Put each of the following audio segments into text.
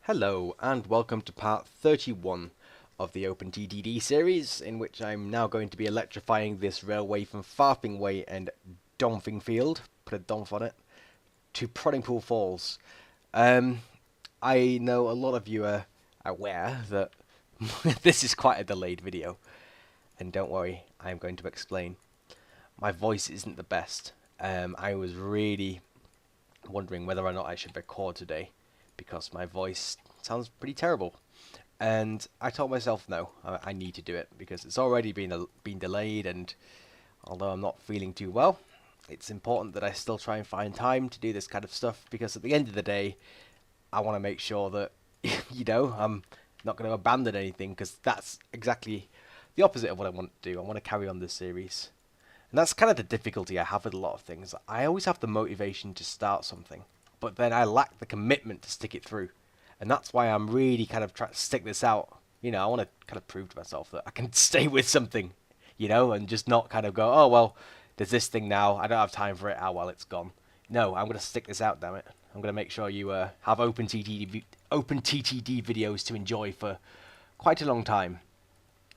Hello and welcome to part 31 of the OpenTTD series, in which I'm now going to be electrifying this railway from Farthingway and Domfingfield, put a Domf on it, to Proddingpool Falls. I know a lot of you are aware that this is quite a delayed video, and don't worry, I'm going to explain. My voice isn't the best. I was really wondering whether or not I should record today, because my voice sounds pretty terrible. And I told myself, no, I need to do it, because it's already been delayed, and although I'm not feeling too well, it's important that I still try and find time to do this kind of stuff, because at the end of the day, I want to make sure that, I'm not going to abandon anything, because that's exactly the opposite of what I want to do. I want to carry on this series. And that's kind of the difficulty I have with a lot of things. I always have the motivation to start something, but then I lack the commitment to stick it through. And that's why I'm really kind of trying to stick this out. I want to kind of prove to myself that I can stay with something, and just not kind of go, oh, well, there's this thing now. I don't have time for it. Oh, well, it's gone. No, I'm going to stick this out, damn it. I'm going to make sure you have OpenTTD videos to enjoy for quite a long time,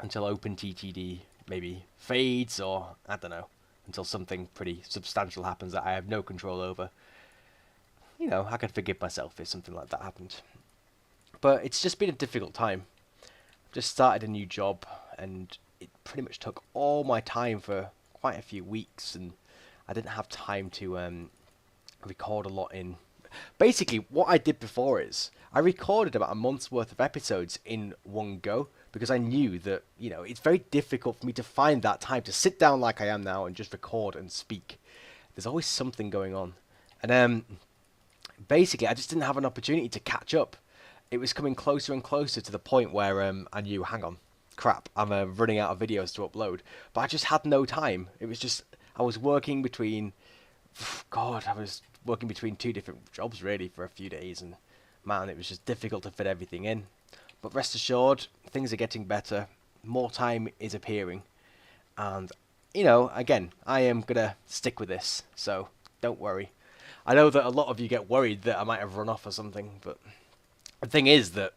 until OpenTTD maybe fades, or I don't know, until something pretty substantial happens that I have no control over. I could forgive myself if something like that happened. But it's just been a difficult time. I've just started a new job, and it pretty much took all my time for quite a few weeks, and I didn't have time to record a lot in. Basically, what I did before is I recorded about a month's worth of episodes in one go, because I knew that, it's very difficult for me to find that time to sit down like I am now and just record and speak. There's always something going on. And basically, I just didn't have an opportunity to catch up. It was coming closer and closer to the point where I knew, hang on, crap, I'm running out of videos to upload. But I just had no time. It was just, I was working between, two different jobs really for a few days, and man, it was just difficult to fit everything in. But rest assured, things are getting better. More time is appearing. And, again, I am going to stick with this. So, don't worry. I know that a lot of you get worried that I might have run off or something, but the thing is that,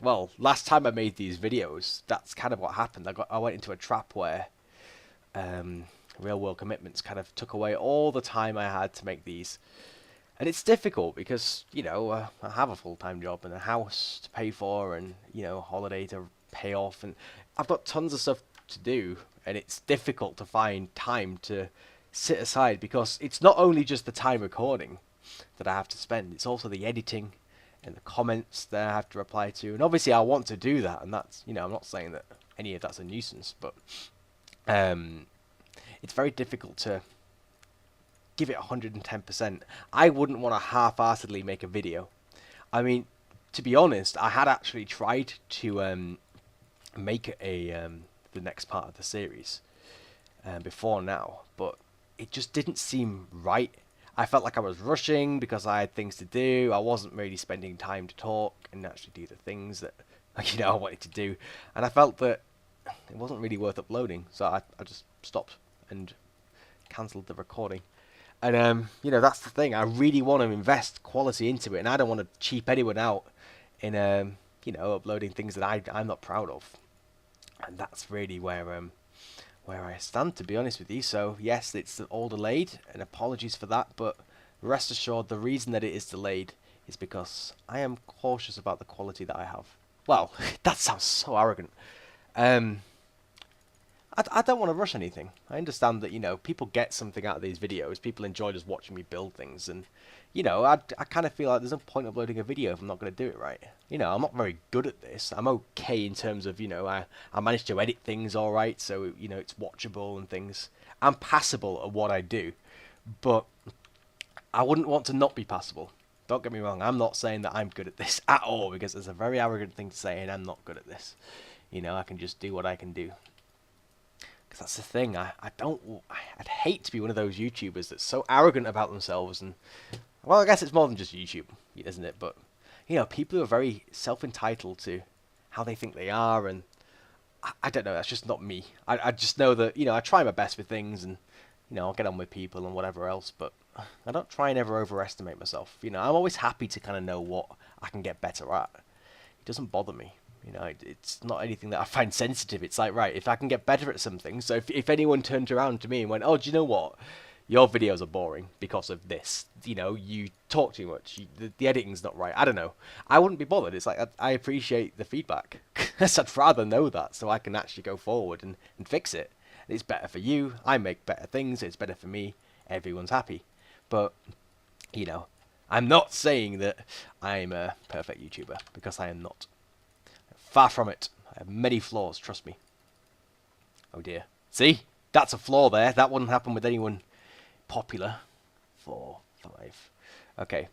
well, last time I made these videos, that's kind of what happened. I went into a trap where real world commitments kind of took away all the time I had to make these. And it's difficult because, I have a full-time job and a house to pay for, and, a holiday to pay off, and I've got tons of stuff to do, and it's difficult to find time to sit aside, because it's not only just the time recording that I have to spend, it's also the editing and the comments that I have to reply to. And obviously I want to do that, and that's, I'm not saying that any of that's a nuisance, but it's very difficult to give it 110%. I wouldn't want to half-heartedly make a video. I mean, to be honest, I had actually tried to make the next part of the series before now, but it just didn't seem right. I felt like I was rushing because I had things to do. I wasn't really spending time to talk and actually do the things that I wanted to do, and I felt that it wasn't really worth uploading, so I just stopped and cancelled the recording. And that's the thing. I really want to invest quality into it, and I don't want to cheap anyone out in uploading things that I'm not proud of. And that's really where I stand, to be honest with you. So yes, it's all delayed, and apologies for that, but rest assured, the reason that it is delayed is because I am cautious about the quality that I have. Well, that sounds so arrogant. I don't want to rush anything. I understand that, people get something out of these videos. People enjoy just watching me build things. And, I kind of feel like there's no point uploading a video if I'm not going to do it right. I'm not very good at this. I'm okay in terms of, I managed to edit things all right. So, it's watchable and things. I'm passable at what I do. But I wouldn't want to not be passable. Don't get me wrong. I'm not saying that I'm good at this at all, because it's a very arrogant thing to say, and I'm not good at this. I can just do what I can do. That's the thing. I'd hate to be one of those YouTubers that's so arrogant about themselves, and well, I guess it's more than just YouTube, isn't it? But people who are very self-entitled to how they think they are, and I don't know. That's just not me. I just know that I try my best with things, and you know, I'll get on with people and whatever else, but I don't try and ever overestimate myself. You know, I'm always happy to kind of know what I can get better at. It doesn't bother me. You know, it's not anything that I find sensitive. It's like, right, if I can get better at something, so if anyone turned around to me and went, oh, do you know what? Your videos are boring because of this. You know, you talk too much. The editing's not right. I don't know. I wouldn't be bothered. It's like, I appreciate the feedback. I'd rather know that so I can actually go forward and fix it. It's better for you. I make better things. It's better for me. Everyone's happy. But, you know, I'm not saying that I'm a perfect YouTuber, because I am not. Far from it. I have many flaws, trust me. Oh dear. See? That's a flaw there. That wouldn't happen with anyone popular. 4, 5. Okay.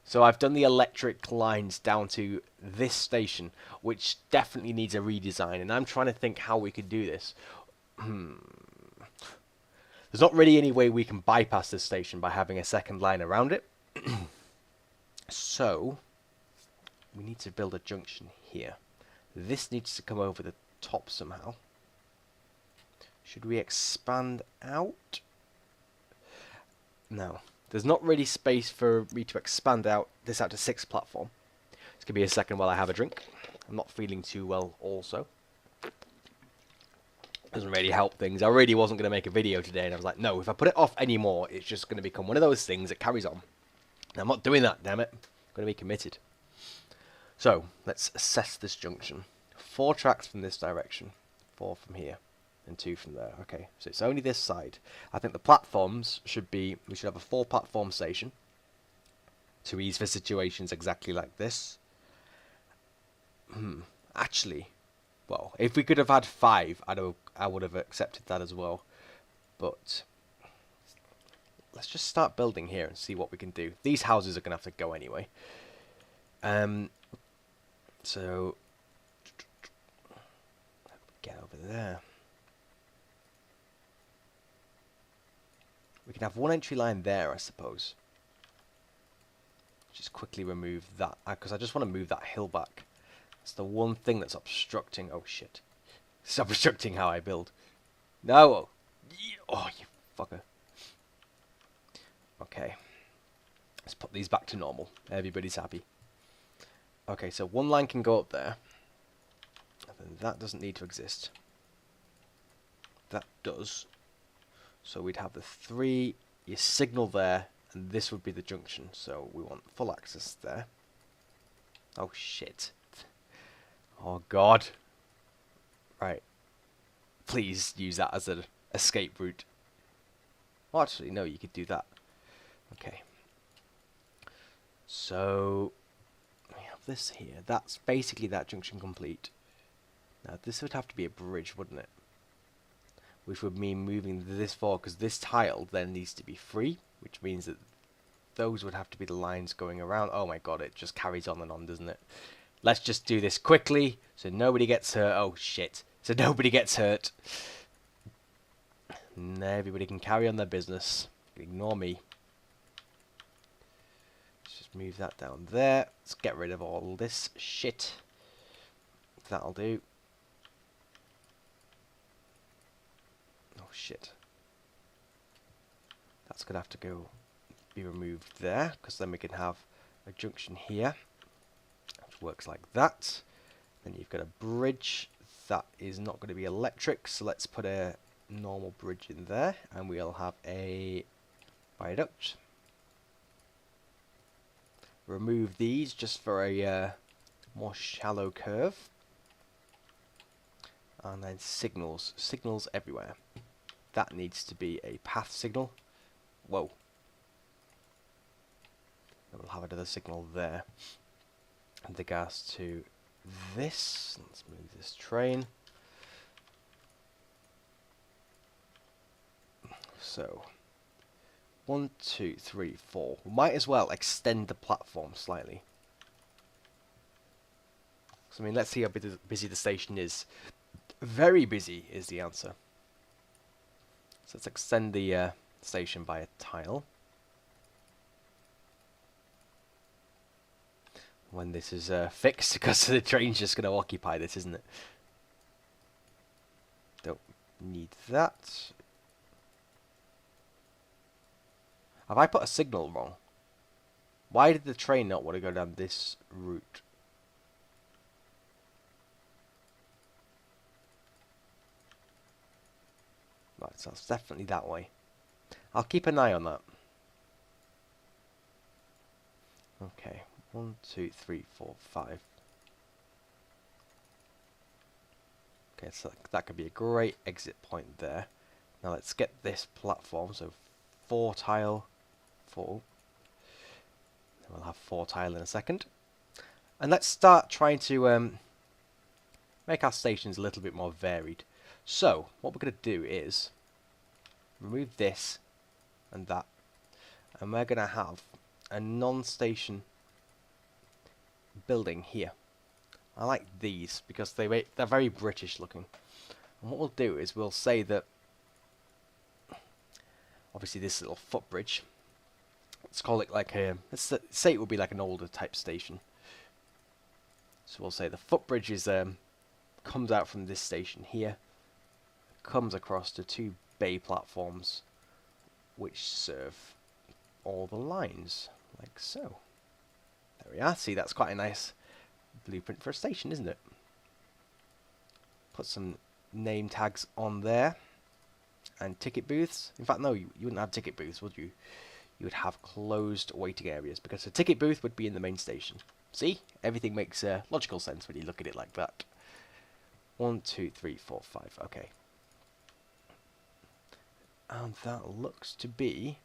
So I've done the electric lines down to this station, which definitely needs a redesign, and I'm trying to think how we could do this. There's not really any way we can bypass this station by having a second line around it. So we need to build a junction here. This needs to come over the top somehow. Should we expand out? No. There's not really space for me to expand this out to 6 platform. It's going to be a second while I have a drink. I'm not feeling too well also. Doesn't really help things. I really wasn't going to make a video today, and I was like, no, if I put it off anymore, it's just going to become one of those things that carries on. And I'm not doing that, damn it. I'm going to be committed. So, let's assess this junction. 4 tracks from this direction, 4 from here, and 2 from there. Okay, so it's only this side. I think the platforms should be, we should have a 4 platform station to ease for situations exactly like this. Actually, well, if we could have had 5, I would have accepted that as well. But let's just start building here and see what we can do. These houses are going to have to go anyway. So get over there. We can have one entry line there, I suppose. Just quickly remove that, because I just want to move that hill back. It's the one thing that's obstructing. Oh shit! It's obstructing how I build. No! Oh, you fucker. Okay. Let's put these back to normal. Everybody's happy. Okay, so one line can go up there. And then that doesn't need to exist. That does. So we'd have the 3, your signal there, and this would be the junction. So we want full access there. Oh shit. Oh god. Right. Please use that as an escape route. Oh, actually, no, you could do that. Okay. So we have this here. That's basically that junction complete. Now this would have to be a bridge, wouldn't it? Which would mean moving this forward, because this tile then needs to be free, which means that those would have to be the lines going around. Oh my god, it just carries on and on, doesn't it? Let's just do this quickly so nobody gets hurt. Oh shit. So nobody gets hurt. And everybody can carry on their business. Ignore me. Let's just move that down there. Let's get rid of all this shit. That'll do. Oh shit. That's going to have to be removed there, because then we can have a junction here. Which works like that. Then you've got a bridge. That is not going to be electric, so let's put a normal bridge in there, and we'll have a viaduct. Remove these just for a more shallow curve. And then signals. Signals everywhere. That needs to be a path signal. Whoa. And we'll have another signal there. And the gas to this. Let's move this train. So 1, 2, 3, 4. We might as well extend the platform slightly. So, I mean, let's see how busy the station is. Very busy is the answer. So let's extend the station by a tile. When this is fixed, because the train's just going to occupy this, isn't it? Don't need that. Have I put a signal wrong? Why did the train not want to go down this route? Right, so it's definitely that way. I'll keep an eye on that. Okay, 1, 2, 3, 4, 5. Okay, so that could be a great exit point there. Now let's get this platform, so 4 tile, 4. Then we'll have 4 tile in a second. And let's start trying to make our stations a little bit more varied. So, what we're going to do is remove this and that, and we're going to have a non-station building here. I like these because they're very British looking. And what we'll do is we'll say that obviously this little footbridge, let's call it like a, let's say it would be like an older type station. So we'll say the footbridge is comes out from this station here, comes across to 2 bay platforms which serve all the lines, like so. There we are. See, that's quite a nice blueprint for a station, isn't it? Put some name tags on there and ticket booths. In fact, no, you wouldn't have ticket booths, would you? You would have closed waiting areas because a ticket booth would be in the main station. See, everything makes logical sense when you look at it like that. 1, 2, 3, 4, 5. Okay. And that looks to be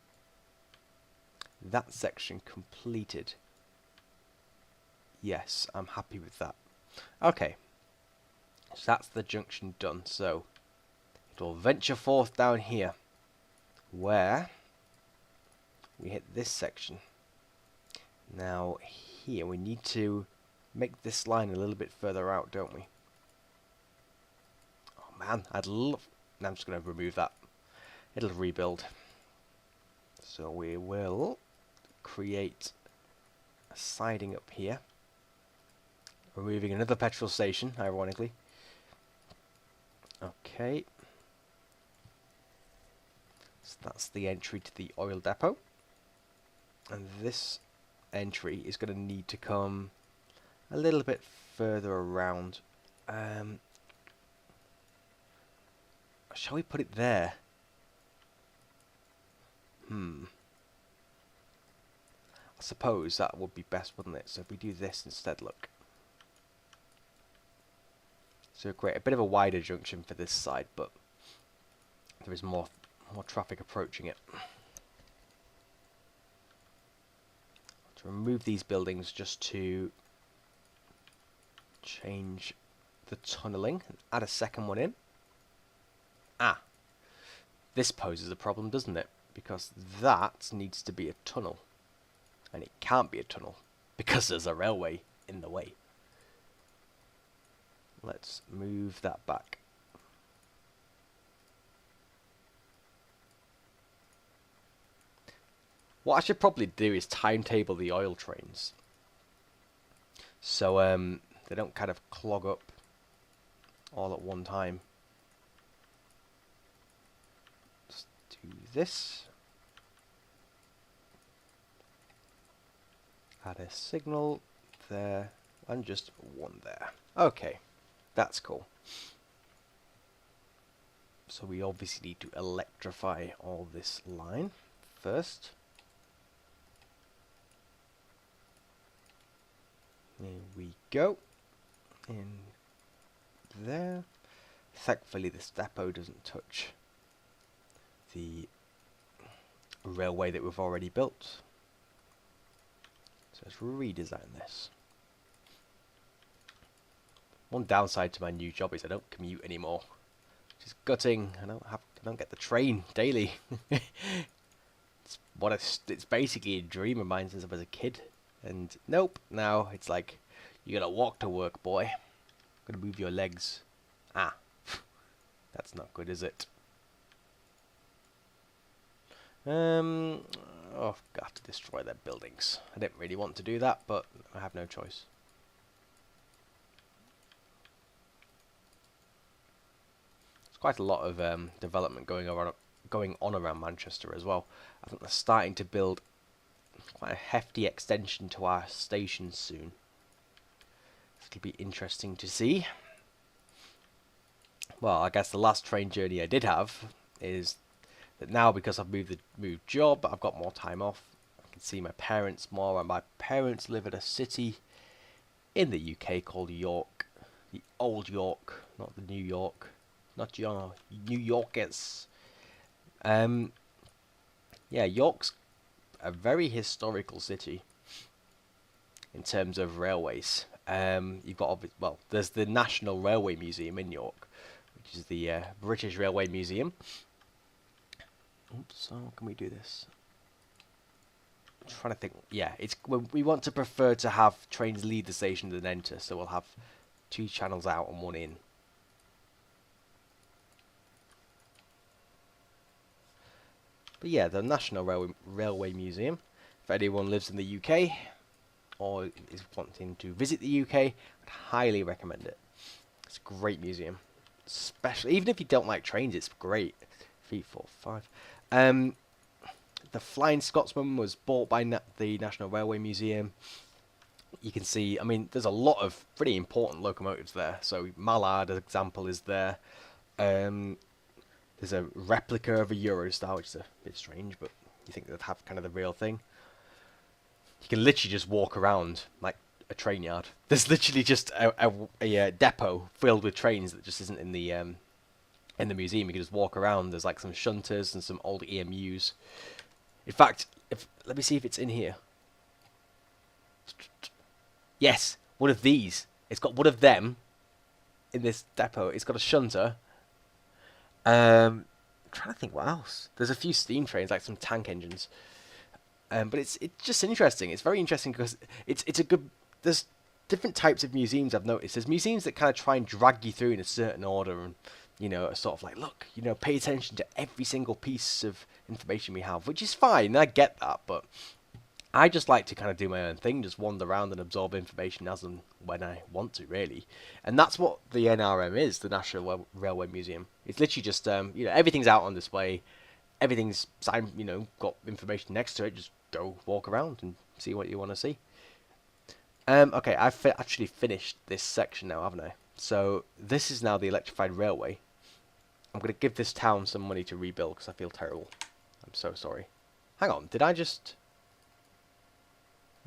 that section completed. Yes, I'm happy with that. Okay. So that's the junction done. So it will venture forth down here where we hit this section. Now here we need to make this line a little bit further out, don't we? Oh man, I'd love... No, I'm just going to remove that. It'll rebuild. So we will create a siding up here. Removing another petrol station, ironically. Okay. So that's the entry to the oil depot. And this entry is going to need to come a little bit further around. Shall we put it there? I suppose that would be best, wouldn't it? So if we do this instead, look. So create a bit of a wider junction for this side, but there is more traffic approaching it. To remove these buildings just to change the tunneling and add a second one in. Ah, this poses a problem, doesn't it? Because that needs to be a tunnel. And it can't be a tunnel because there's a railway in the way. Let's move that back. What I should probably do is timetable the oil trains. So they don't kind of clog up all at one time. Let's do this. Add a signal there and just one there. Okay, that's cool. So we obviously need to electrify all this line first. There we go. In there. Thankfully this depot doesn't touch the railway that we've already built. So let's redesign this. One downside to my new job is I don't commute anymore, which is gutting. I don't get the train daily. It's basically a dream of mine since I was a kid. And nope, now it's like, you gotta walk to work, boy. Gotta move your legs. Ah, that's not good, is it? Oh, I've got to destroy their buildings. I didn't really want to do that, but I have no choice. There's quite a lot of development going on going on around Manchester as well. I think they're starting to build quite a hefty extension to our station soon. It'll be interesting to see. Well, I guess the last train journey I did have is that now, because I've moved job, I've got more time off. I can see my parents more, and my parents live in a city in the UK called York, the old York, not the New York, not New Yorkers. Yeah, York's a very historical city in terms of railways. You've got, well, there's the National Railway Museum in York, which is the British Railway Museum. Oops, how can we do this? I'm trying to think. Yeah, it's we want to prefer to have trains leave the station than enter, so we'll have 2 channels out and 1 in. But yeah, the National Railway Museum. If anyone lives in the UK or is wanting to visit the UK, I'd highly recommend it. It's a great museum. Especially, even if you don't like trains, it's great. 3, 4, 5. The Flying Scotsman was bought by the National Railway Museum. You can see, I mean, there's a lot of pretty important locomotives there. So Mallard, as example, is there. There's a replica of a Eurostar, which is a bit strange, but you think they'd have kind of the real thing. You can literally just walk around like a train yard. There's literally just a depot filled with trains that just isn't in the museum. You can just walk around. There's like some shunters and some old EMUs. In fact, let me see if it's in here. Yes, one of these. It's got one of them in this depot. It's got a shunter. I'm trying to think what else. There's a few steam trains, like some tank engines. But it's just interesting. It's very interesting because it's a good. There's different types of museums I've noticed. There's museums that kind of try and drag you through in a certain order, and sort of like, look, pay attention to every single piece of information we have, which is fine. I get that, but I just like to kind of do my own thing, just wander around and absorb information as and when I want to, really. And that's what the NRM is, the National Railway Museum. It's literally just, everything's out on display. Everything's signed, got information next to it. Just go walk around and see what you want to see. Okay, I've actually finished this section now, haven't I? So this is now the electrified railway. I'm going to give this town some money to rebuild because I feel terrible. I'm so sorry. Hang on, did I just...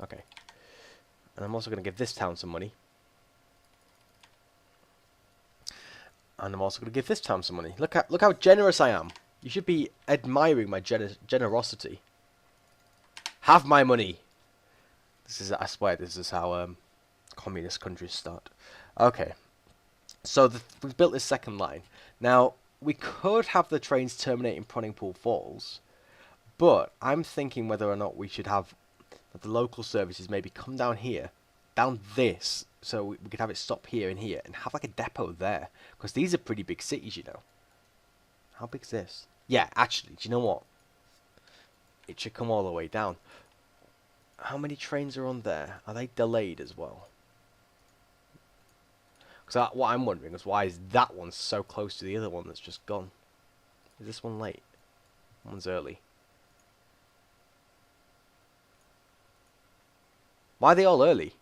Okay. And I'm also going to give this town some money. And I'm also going to give this town some money. Look how generous I am. You should be admiring my generosity. Have my money. I swear, this is how communist countries start. Okay. So we've built this second line. Now, we could have the trains terminate in Proningpool Falls, but I'm thinking whether or not we should have the local services maybe come down here, down this, so we could have it stop here and here, and have like a depot there, because these are pretty big cities, How big is this? Yeah, actually, do you know what? It should come all the way down. How many trains are on there? Are they delayed as well? Because what I'm wondering is, why is that one so close to the other one that's just gone? Is this one late? One's early. Why are they all early?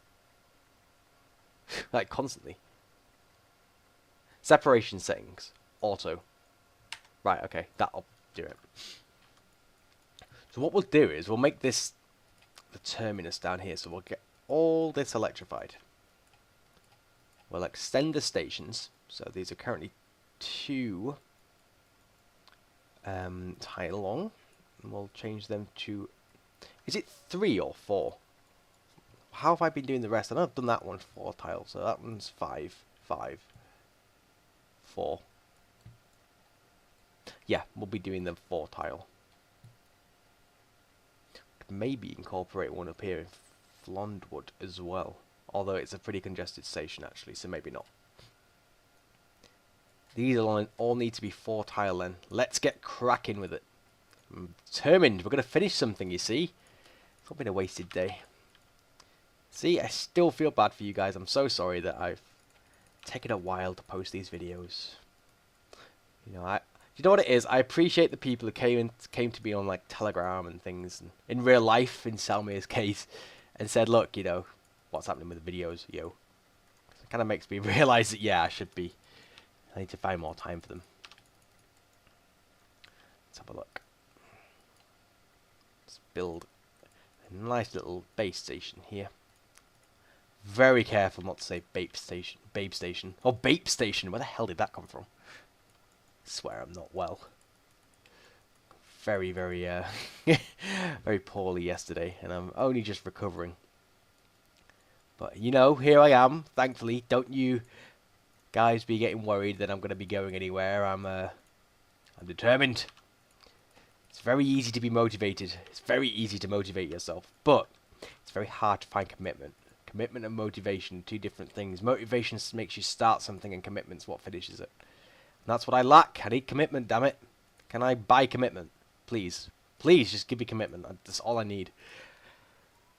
Like, constantly. Separation settings. Auto. Right, okay. That'll do it. So what we'll do is, we'll make this the terminus down here. So we'll get all this electrified. We'll extend the stations. So these are currently 2 tile long. And we'll change them to... Is it 3 or 4? How have I been doing the rest? I know I've done that one 4 tiles, so that one's 5, 5, 4. Yeah, we'll be doing the 4 tile. Maybe incorporate one up here in Flondwood as well. Although it's a pretty congested station actually, so maybe not. These all need to be 4 tile then. Let's get cracking with it. I'm determined. We're going to finish something, you see. It's not been a wasted day. See, I still feel bad for you guys. I'm so sorry that I've taken a while to post these videos. You know what it is? I appreciate the people who came to me on like Telegram and things, and in real life, in Salmir's case, and said, "Look, you know, what's happening with the videos, yo." It kind of makes me realize that yeah, I need to find more time for them. Let's have a look. Let's build a nice little base station here. Very careful not to say babe station. Oh, babe station. Where the hell did that come from? I swear I'm not well. Very, very, very poorly yesterday, and I'm only just recovering. But, you know, here I am, thankfully. Don't you guys be getting worried that I'm going to be going anywhere. I'm determined. It's very easy to be motivated. It's very easy to motivate yourself, but it's very hard to find commitment. Commitment and motivation, two different things. Motivation makes you start something, and commitment's what finishes it. And that's what I lack. I need commitment, damn it. Can I buy commitment? Please. Please, just give me commitment. That's all I need.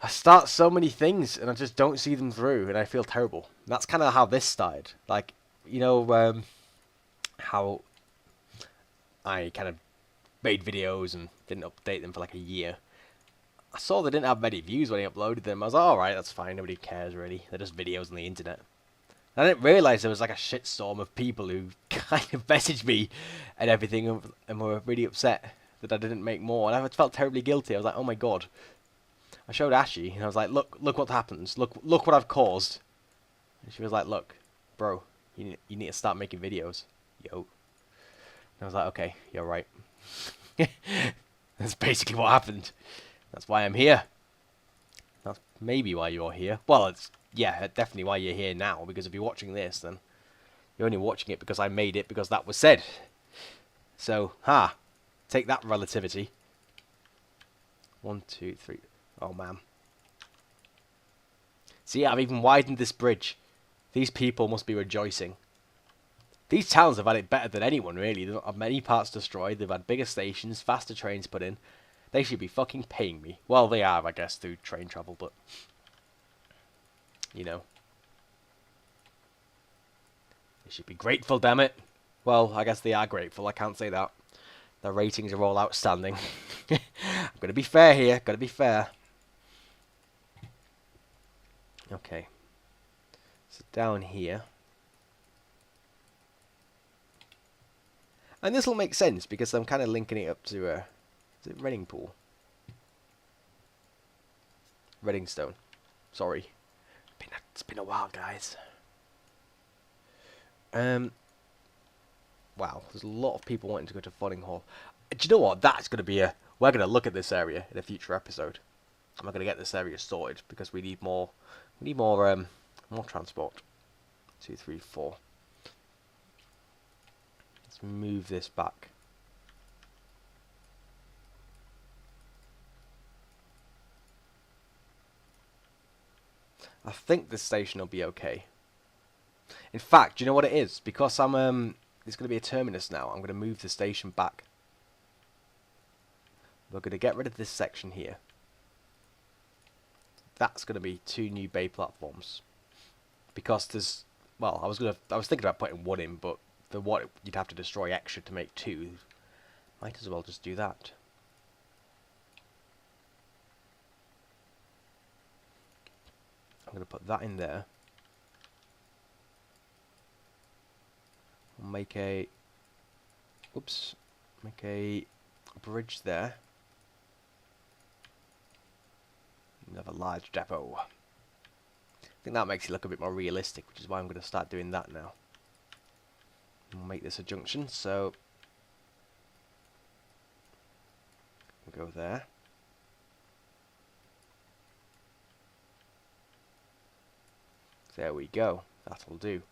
I start so many things, and I just don't see them through, and I feel terrible. And that's kind of how this started. Like, you know, how I kind of made videos and didn't update them for like a year. I saw they didn't have many views when I uploaded them. I was like, alright, that's fine, nobody cares really. They're just videos on the internet. And I didn't realise there was like a shitstorm of people who kind of messaged me and everything and were really upset that I didn't make more. And I felt terribly guilty. I was like, oh my god. I showed Ashy and I was like, look what happens. Look what I've caused. And she was like, look, bro, you need to start making videos. Yo. And I was like, okay, you're right. That's basically what happened. That's why I'm here. That's maybe why you're here. Well, it's, yeah, definitely why you're here now, because if you're watching this, then you're only watching it because I made it, because that was said. So, take that, relativity. 1, 2, 3. Oh, man. See, I've even widened this bridge. These people must be rejoicing. These towns have had it better than anyone, really. They've not had many parts destroyed. They've had bigger stations, faster trains put in. They should be fucking paying me. Well, they have, I guess, through train travel, but... You know. They should be grateful, damn it. Well, I guess they are grateful. I can't say that. Their ratings are all outstanding. I'm going to be fair here. Got to be fair. Okay. So down here. And this will make sense because I'm kind of linking it up to is it Reading Pool? Reddingstone. Sorry. It's been a while, guys. Wow, there's a lot of people wanting to go to Fawning Hall. Do you know what? That's going to be we're going to look at this area in a future episode. I'm going to get this area sorted because we need more. We need more transport. 2, 3, 4. Let's move this back. I think this station will be okay. In fact, do you know what it is? Because I'm it's going to be a terminus now. I'm going to move the station back. We're going to get rid of this section here. That's going to be 2 new bay platforms. Because there's, well, I was thinking about putting 1 in, but for what you'd have to destroy extra to make 2. Might as well just do that. I'm going to put that in there. Make a bridge there. Another large depot. I think that makes it look a bit more realistic, which is why I'm going to start doing that now. We'll make this a junction, so we'll go there. There we go. That'll do.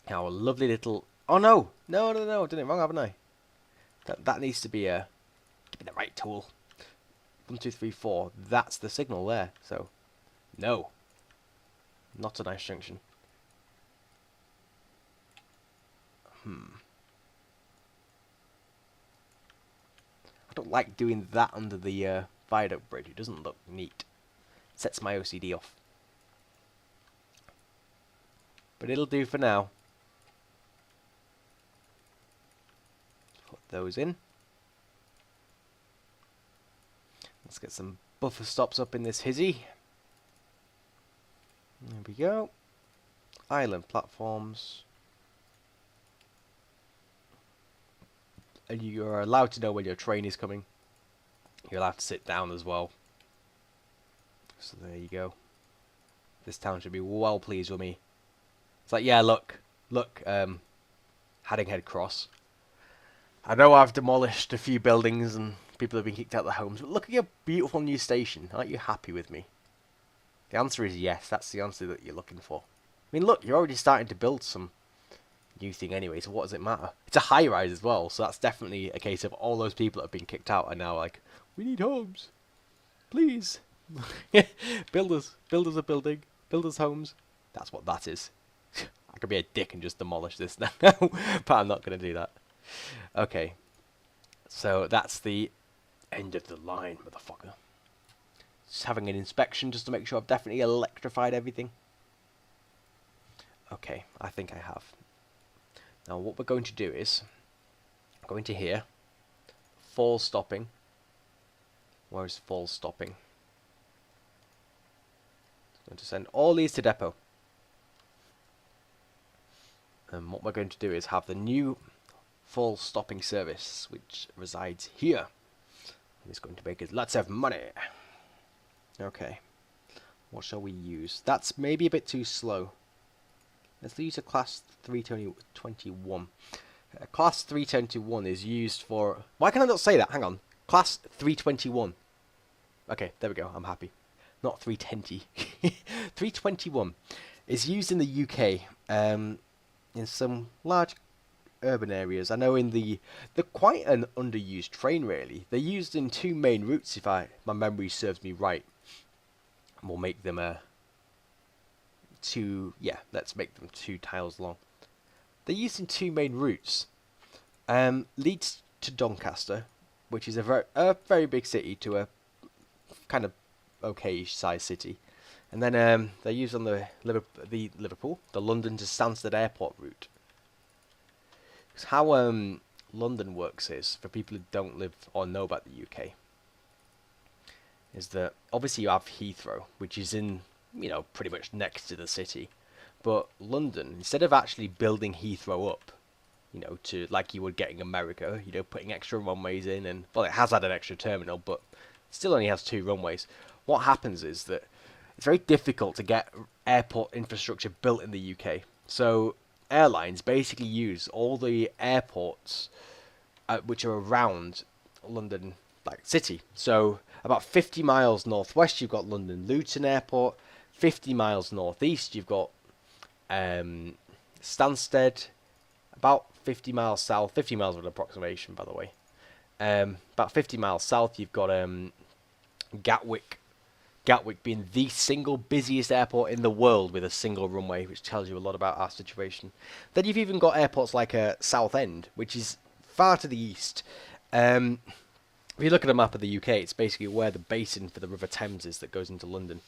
Our lovely little... Oh no! No, I've done it wrong, haven't I? That needs to be give me the right tool. 1, 2, 3, 4. That's the signal there. So, no. Not a nice junction. I don't like doing that under the viaduct bridge. It doesn't look neat. It sets my OCD off. But it'll do for now. those in. Let's get some buffer stops up in this hizzy. There we go. Island platforms. And you're allowed to know when your train is coming. You're allowed to sit down as well. So there you go. This town should be well pleased with me. It's like, yeah, look, Haddinghead Cross. I know I've demolished a few buildings and people have been kicked out of their homes, but look at your beautiful new station. Aren't you happy with me? The answer is yes. That's the answer that you're looking for. I mean, look, you're already starting to build some new thing anyway, so what does it matter? It's a high-rise as well, so that's definitely a case of all those people that have been kicked out are now like, we need homes. Please. Builders are building. Builders' homes. That's what that is. I could be a dick and just demolish this now, but I'm not going to do that. Okay. So that's the end of the line, motherfucker. Just having an inspection just to make sure I've definitely electrified everything. Okay, I think I have. Now what we're going to do is, go into here, fall stopping. Where is fall stopping? I'm going to send all these to depot. And what we're going to do is have the new fall stopping service, which resides here. And it's going to make us lots of money. Okay. What shall we use? That's maybe a bit too slow. Let's use a class 321. Class 321 is used for... Why can I not say that? Hang on. Class 321. Okay, there we go. I'm happy. Not 320. 321 is used in the UK in some large urban areas. I know in they're quite an underused train, really. They're used in two main routes, if my memory serves me right. And we'll make them let's make them 2 tiles long. They're used in two main routes. Leeds to Doncaster, which is a very big city, to a kind of okay-ish sized city. And then they're used on the London to Stansted Airport route. Because how London works is, for people who don't live or know about the UK, is that obviously you have Heathrow, which is in, pretty much next to the city. But London, instead of actually building Heathrow up, to like you would get in America, putting extra runways in, and well, it has had an extra terminal, but still only has 2 runways. What happens is that it's very difficult to get airport infrastructure built in the UK. So airlines basically use all the airports which are around London, like city. So about 50 miles northwest, you've got London Luton Airport. 50 miles northeast, you've got Stansted. About 50 miles south, 50 miles of an approximation, by the way. About 50 miles south, you've got Gatwick. Gatwick being the single busiest airport in the world with a single runway, which tells you a lot about our situation. Then you've even got airports like Southend, which is far to the east. If you look at a map of the UK, it's basically where the basin for the River Thames is that goes into London.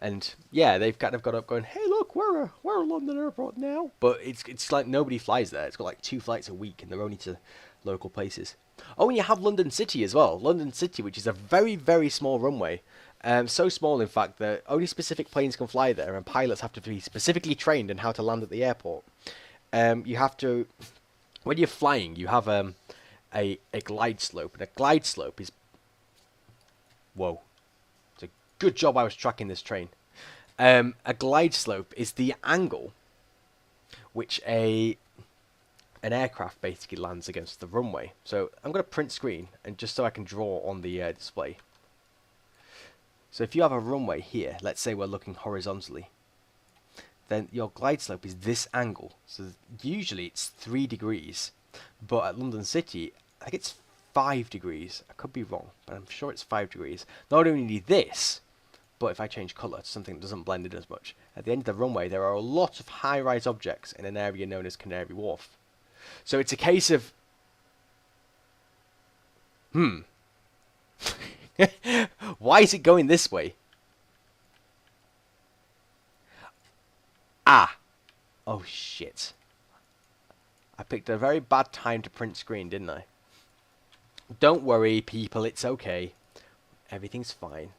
And yeah, they've kind of got up going, hey, look, we're a London airport now. But it's like nobody flies there. It's got like 2 flights a week, and they're only to local places. Oh, and you have London City as well. London City, which is a very, very small runway. So small, in fact, that only specific planes can fly there, and pilots have to be specifically trained in how to land at the airport. You have to, when you're flying, you have a glide slope, and a glide slope is, whoa, it's a good job I was tracking this train. A glide slope is the angle which an aircraft basically lands against the runway. So I'm going to print screen, and just so I can draw on the display. So if you have a runway here, let's say we're looking horizontally, then your glide slope is this angle. So usually it's 3 degrees, but at London City, I think it's 5 degrees. I could be wrong, but I'm sure it's 5 degrees. Not only this, but if I change colour to something that doesn't blend in as much, at the end of the runway there are a lot of high-rise objects in an area known as Canary Wharf. So it's a case of, why is it going this way? Ah! Oh shit. I picked a very bad time to print screen, didn't I? Don't worry, people, it's okay. Everything's fine.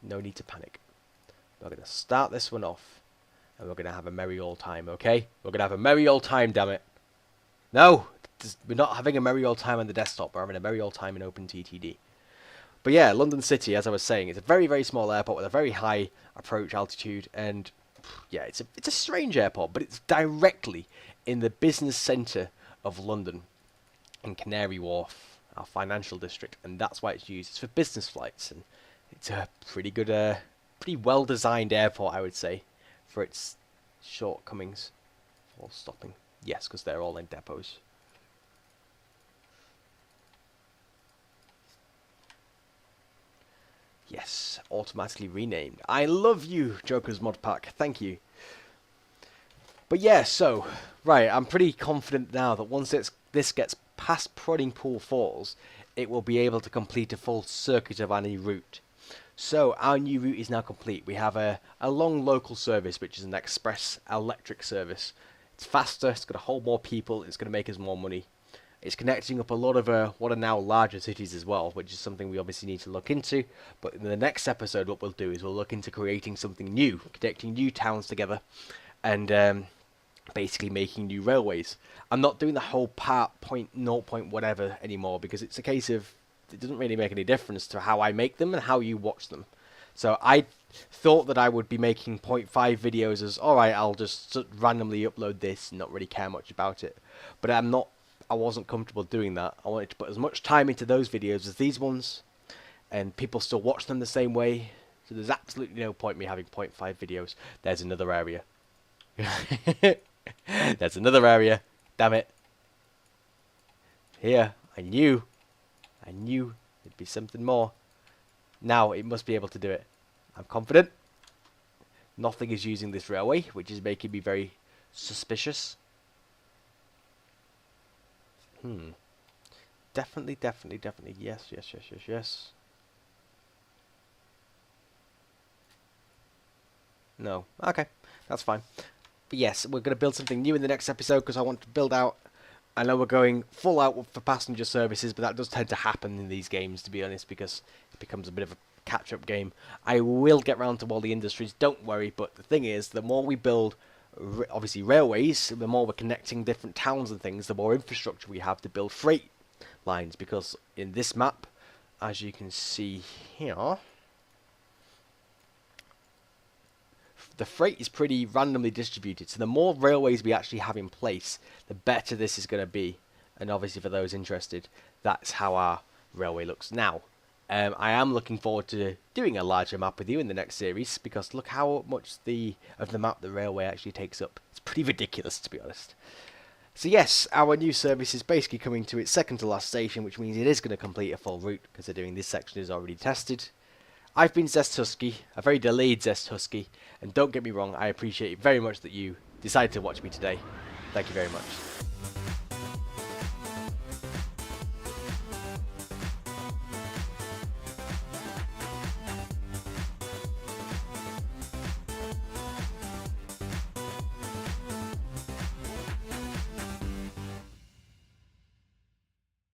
No need to panic. We're going to start this one off, and we're going to have a merry old time, okay? We're going to have a merry old time, damn it. No, we're not having a merry old time on the desktop. We're having a merry old time in OpenTTD. But yeah, London City, as I was saying, it's a very, very small airport with a very high approach altitude, and yeah, it's a strange airport, but it's directly in the business centre of London, in Canary Wharf, our financial district, and that's why it's used. It's for business flights, and it's a pretty good, pretty well-designed airport, I would say, for its shortcomings. Or stopping. Yes, because they're all in depots. Yes, automatically renamed. I love you, Joker's Mod Pack. Thank you. But yeah, so, right, I'm pretty confident now that once this gets past Prodding Pool Falls, it will be able to complete a full circuit of any route. So, our new route is now complete. We have a long local service, which is an express electric service. It's faster, it's going to hold more people, it's going to make us more money. It's connecting up a lot of what are now larger cities as well, which is something we obviously need to look into. But in the next episode, what we'll do is we'll look into creating something new, connecting new towns together, and basically making new railways. I'm not doing the whole point whatever anymore, because it's a case of it doesn't really make any difference to how I make them and how you watch them. So I thought that I would be making 0.5 videos as, alright, I'll just randomly upload this and not really care much about it. But I wasn't comfortable doing that. I wanted to put as much time into those videos as these ones, and people still watch them the same way. So there's absolutely no point me having 0.5 videos. There's another area. There's another area. Damn it. Here. I knew there'd be something more. Now it must be able to do it. I'm confident. Nothing is using this railway, which is making me very suspicious. Definitely. Yes. No. Okay. That's fine. But yes, we're going to build something new in the next episode, because I want to build out... I know we're going full out for passenger services, but that does tend to happen in these games, to be honest, because it becomes a bit of a catch-up game. I will get round to all the industries, don't worry, but the thing is, the more we build, obviously, railways, the more we're connecting different towns and things, the more infrastructure we have to build freight lines, because in this map, as you can see here, the freight is pretty randomly distributed, so the more railways we actually have in place, the better this is going to be. And obviously, for those interested, that's how our railway looks now. I am looking forward to doing a larger map with you in the next series, because look how much of the map the railway actually takes up. It's pretty ridiculous, to be honest. So yes, our new service is basically coming to its second to last station, which means it is going to complete a full route, considering this section is already tested. I've been Zest Husky, a very delayed Zest Husky, and don't get me wrong, I appreciate very much that you decided to watch me today. Thank you very much.